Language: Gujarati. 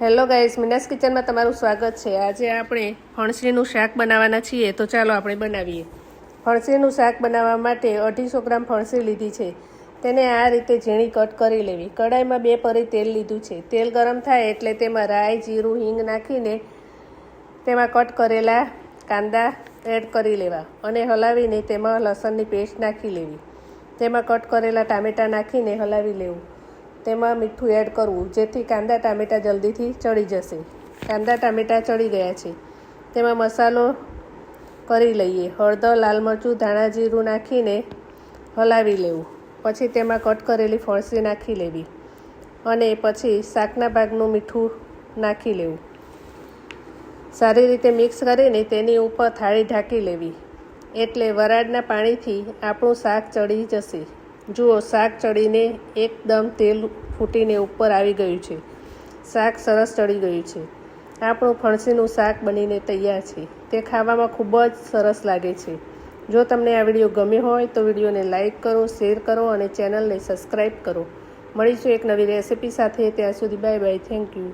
હેલો ગાઈસ, મીનાસ કિચનમાં તમારું સ્વાગત છે। આજે આપણે ફણસીનું શાક બનાવવાના છીએ, તો ચાલો આપણે બનાવીએ। ફણસીનું શાક બનાવવા માટે 250 ગ્રામ ફણસી લીધી છે। તેને આ રીતે ઝીણી કટ કરી લેવી। કડાઈમાં 2 પરી તેલ લીધું છે। તેલ ગરમ થાય એટલે તેમાં રાઈ, જીરું, હિંગ નાખીને તેમાં કટ કરેલા કાંદા એડ કરી લેવા અને હલાવીને તેમાં લસણની પેસ્ટ નાખી લેવી। તેમાં કટ કરેલા ટામેટાં નાખીને હલાવી લેવું। તેમાં મીઠું એડ કરવું, જેથી કાંદા ટામેટાં જલ્દીથી ચડી જશે। કાંદા ટામેટાં ચડી ગયા છે, તેમાં મસાલો કરી લઈએ। હળદર, લાલ મરચું, ધાણા જીરું નાખીને હલાવી લેવું। પછી તેમાં કટ કરેલી ફણસી નાખી લેવી અને પછી શાકના ભાગનું મીઠું નાખી લેવું। સારી રીતે મિક્સ કરીને તેની ઉપર થાળી ઢાંકી લેવી, એટલે વરાળના પાણીથી આપણું શાક ચડી જશે। જુઓ, શાક ચડીને એકદમ તેલ ફૂટીને ઉપર આવી ગયું છે। શાક સરસ ચડી ગયું છે। આપણું ફણસીનું શાક બનીને તૈયાર છે। તે ખાવામાં ખૂબ જ સરસ લાગે છે। જો તમને આ વિડીયો ગમ્યો હોય તો વિડીયોને લાઇક કરો, શેર કરો અને ચેનલને સબસ્ક્રાઈબ કરો। મળીશું એક નવી રેસિપી સાથે। ત્યાં સુધી બાય બાય, થેન્ક યુ।